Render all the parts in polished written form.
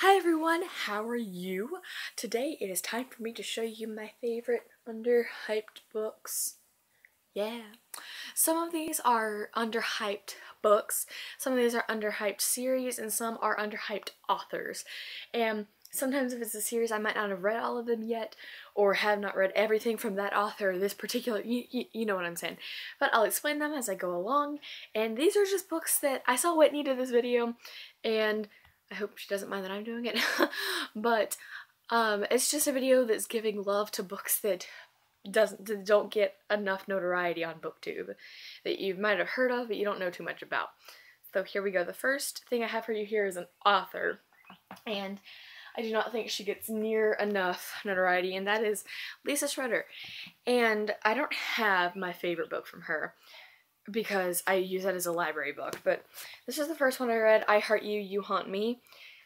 Hi everyone, how are you? Today it is time for me to show you my favorite underhyped books. Yeah. Some of these are underhyped books, some of these are underhyped series, and some are underhyped authors. And sometimes if it's a series, I might not have read all of them yet, or have not read everything from that author, this particular, you know what I'm saying. But I'll explain them as I go along, and these are just books that I saw Whitney did this video, and I hope she doesn't mind that I'm doing it. But it's just a video that's giving love to books that don't get enough notoriety on BookTube, that you might have heard of but you don't know too much about. So here we go. The first thing I have for you here is an author, and I do not think she gets near enough notoriety, and that is Lisa Schroeder. And I don't have my favorite book from her because I use that as a library book, but this is the first one I read, I Heart You, You Haunt Me.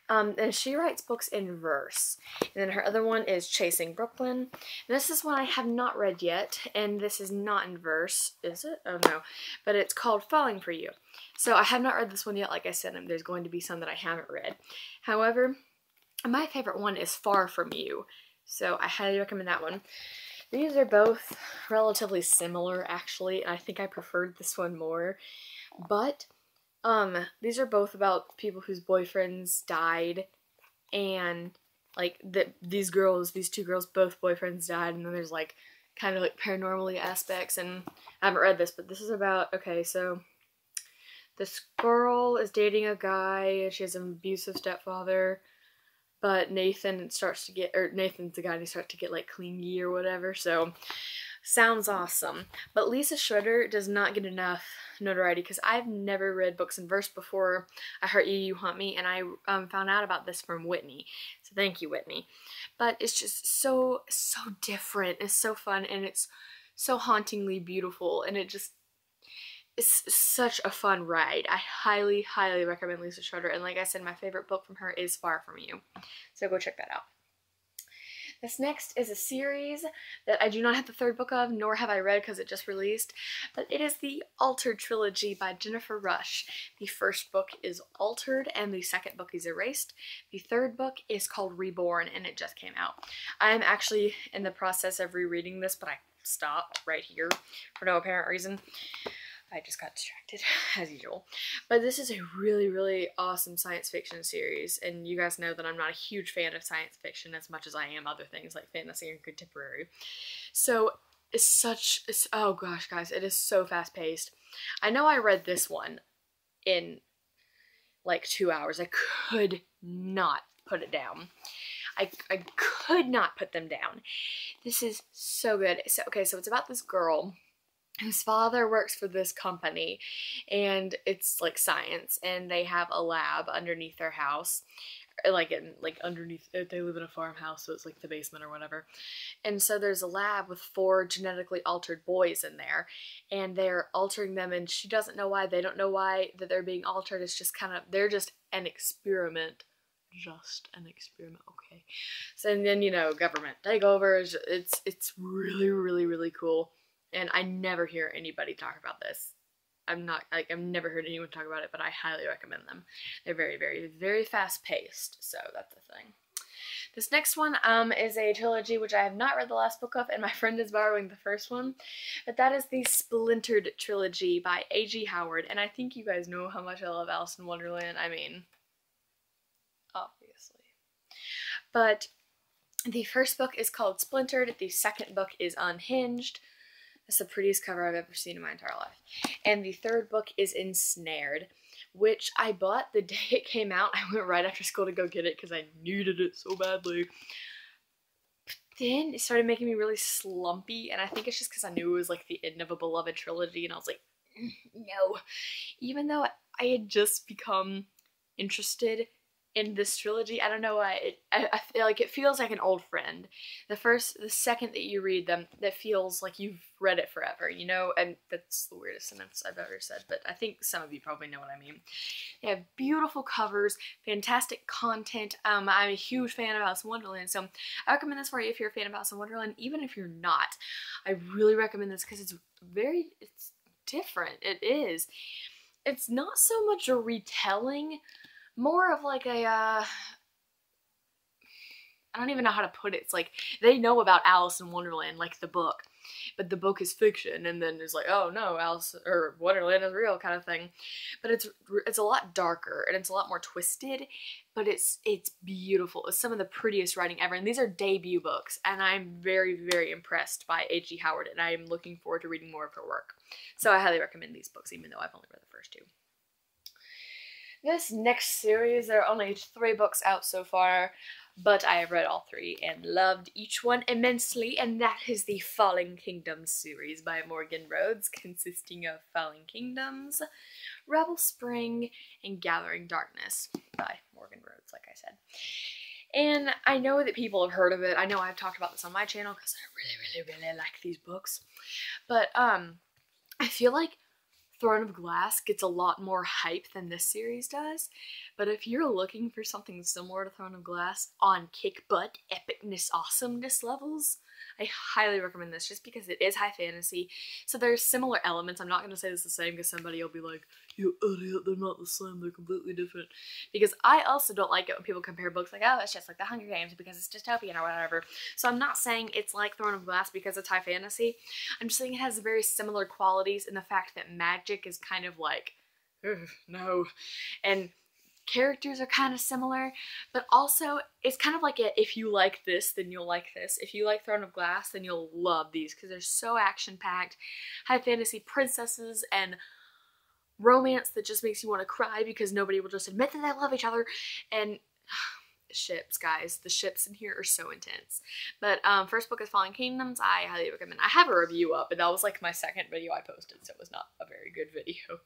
And she writes books in verse. And then her other one is Chasing Brooklyn. And this is one I have not read yet, and this is not in verse, is it? Oh no. But it's called Falling for You. So I have not read this one yet, like I said, and there's going to be some that I haven't read. However, my favorite one is Far From You. So I highly recommend that one. These are both relatively similar, actually. I think I preferred this one more. But these are both about people whose boyfriends died, and like these two girls, both boyfriends died, and then there's like kind of like paranormal aspects. And I haven't read this, but this is about, okay, so this girl is dating a guy, she has an abusive stepfather, but Nathan's the guy, and he starts to get like clingy or whatever, so sounds awesome. But Lisa Schroeder does not get enough notoriety because I've never read books in verse before I Heart You, You Haunt Me, and I found out about this from Whitney, so thank you, Whitney. But it's just so different, it's so fun, and it's so hauntingly beautiful, and it's such a fun ride. I highly recommend Lisa Schroeder, and like I said, my favorite book from her is Far From You, so go check that out. This next is a series that I do not have the third book of, nor have I read because it just released, but it is the Altered Trilogy by Jennifer Rush. The first book is Altered, and the second book is Erased. The third book is called Reborn, and it just came out. I am actually in the process of rereading this, but I stopped right here for no apparent reason. I just got distracted, as usual. But this is a really awesome science fiction series, and you guys know that I'm not a huge fan of science fiction as much as I am other things like fantasy and contemporary. So oh gosh guys, it is so fast paced. I know I read this one in like 2 hours. I could not put it down. I could not put them down. This is so good. So it's about this girl whose father works for this company, and it's like science, and they have a lab underneath their house, underneath, they live in a farmhouse, so it's like the basement or whatever. And so there's a lab with 4 genetically altered boys in there, and they're altering them, and she doesn't know why, they don't know why that they're being altered. It's just they're just an experiment. Okay. So, and then, government takeovers. It's really cool. And I never hear anybody talk about this. I've never heard anyone talk about it, but I highly recommend them. They're very fast paced, so that's the thing. This next one is a trilogy which I have not read the last book of, and my friend is borrowing the first one. But that is the Splintered Trilogy by A.G. Howard, and I think you guys know how much I love Alice in Wonderland. I mean, obviously. But the first book is called Splintered, the second book is Unhinged. That's the prettiest cover I've ever seen in my entire life. And the third book is Ensnared, which I bought the day it came out. I went right after school to go get it because I needed it so badly. But then it started making me really slumpy, and I think it's just because I knew it was like the end of a beloved trilogy, and I was like, no. Even though I had just become interested in this trilogy, I don't know why, I feel like it feels like an old friend. The second that you read them, that feels like you've read it forever, and that's the weirdest sentence I've ever said, but I think some of you probably know what I mean. They have beautiful covers, fantastic content. I'm a huge fan of Alice in Wonderland, so I recommend this for you if you're a fan of Alice in Wonderland. Even if you're not, I really recommend this because it's different. It is. It's not so much a retelling, more of like a I don't even know how to put it. It's like they know about Alice in Wonderland, like the book, but the book is fiction, and then it's like, oh no, Alice or Wonderland is real kind of thing. But it's a lot darker and it's a lot more twisted, but it's beautiful. It's some of the prettiest writing ever, and these are debut books, and I'm very, very impressed by H.G. Howard, and I am looking forward to reading more of her work. So I highly recommend these books, even though I've only read the first 2. This next series, there are only 3 books out so far, but I have read all 3 and loved each one immensely, and that is the Falling Kingdoms series by Morgan Rhodes, consisting of Falling Kingdoms, Rebel Spring, and Gathering Darkness by Morgan Rhodes, like I said. And I know that people have heard of it. I know I've talked about this on my channel because I really, really, really like these books. But I feel like Throne of Glass gets a lot more hype than this series does, but if you're looking for something similar to Throne of Glass on kick butt epicness awesomeness levels, I highly recommend this just because it is high fantasy, so there's similar elements. I'm not going to say it's the same because somebody will be like, you idiot, they're not the same, they're completely different, because I also don't like it when people compare books like, oh, it's just like the Hunger Games because it's dystopian or whatever. So I'm not saying it's like Throne of Glass because it's high fantasy. I'm just saying it has very similar qualities in the fact that magic is kind of like, no, and characters are kind of similar, but also it's kind of like if you like this, then you'll like this. If you like Throne of Glass, then you'll love these because they're so action-packed, high fantasy princesses and romance that just makes you want to cry because nobody will just admit that they love each other. And ships, guys, the ships in here are so intense. But first book is Falling Kingdoms. I highly recommend. I have a review up, and that was like my second video I posted, so it was not a very good video.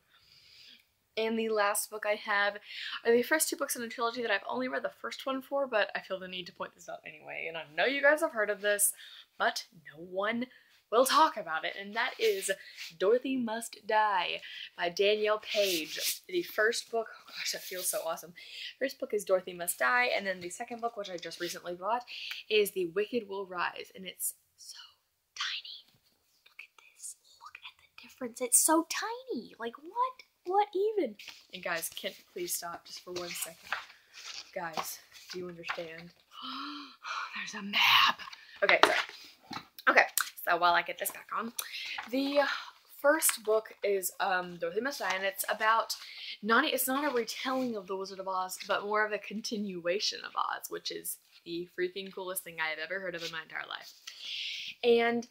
And the last book I have are the first 2 books in a trilogy that I've only read the first one for, but I feel the need to point this out anyway. And I know you guys have heard of this, but no one will talk about it, and that is Dorothy Must Die by Danielle Page. The first book, oh gosh, that feels so awesome. First book is Dorothy Must Die, and then the second book, which I just recently bought, is The Wicked Will Rise, and it's so tiny. Look at this. Look at the difference. It's so tiny. Like, what? What even? And guys, can please stop just for 1 second. Guys, do you understand? There's a map. Okay, sorry. Okay, so while I get this back on, the first book is Dorothy Must Die, and it's about it's not a retelling of The Wizard of Oz, but more of a continuation of Oz, which is the freaking coolest thing I have ever heard of in my entire life. And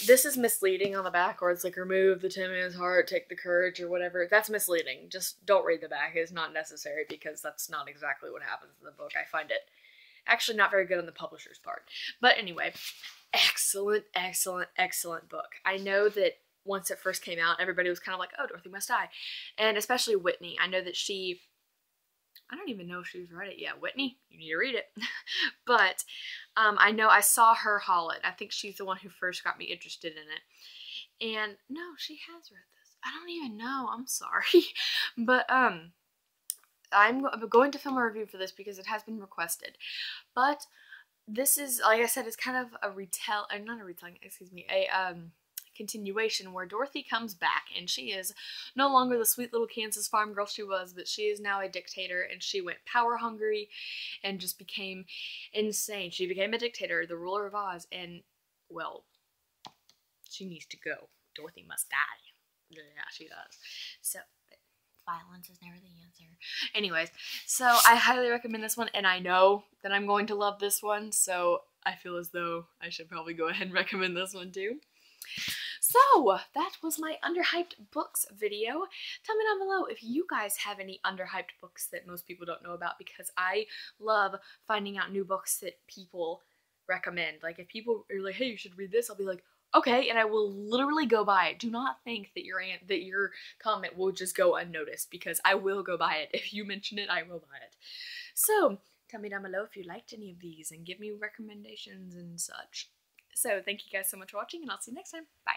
this is misleading on the back, or it's like, remove the tin man's heart, take the courage, or whatever. That's misleading. Just don't read the back. It's not necessary, because that's not exactly what happens in the book. I find it actually not very good on the publisher's part. But anyway, excellent, excellent, excellent book. I know that once it first came out, everybody was kind of like, oh, Dorothy Must Die. And especially Whitney. I know that I don't even know if she's read it yet. Whitney, you need to read it. But I know I saw her haul it. I think she's the one who first got me interested in it. And no, she has read this. I don't even know. I'm sorry. But I'm going to film a review for this because it has been requested. But this is, like I said, it's kind of a continuation where Dorothy comes back, and she is no longer the sweet little Kansas farm girl she was, but she is now a dictator, and she went power hungry and just became insane. She became a dictator, the ruler of Oz, and, well, she needs to go. Dorothy must die. Yeah, she does. So, but violence is never the answer. Anyways, so I highly recommend this one, and I know that I'm going to love this one, so I feel as though I should probably go ahead and recommend this one too. So, that was my Underhyped Books video. Tell me down below if you guys have any underhyped books that most people don't know about, because I love finding out new books that people recommend. Like, if people are like, hey, you should read this, I'll be like, okay, and I will literally go buy it. Do not think that your comment will just go unnoticed, because I will go buy it. If you mention it, I will buy it. So, tell me down below if you liked any of these, and give me recommendations and such. So, thank you guys so much for watching, and I'll see you next time. Bye.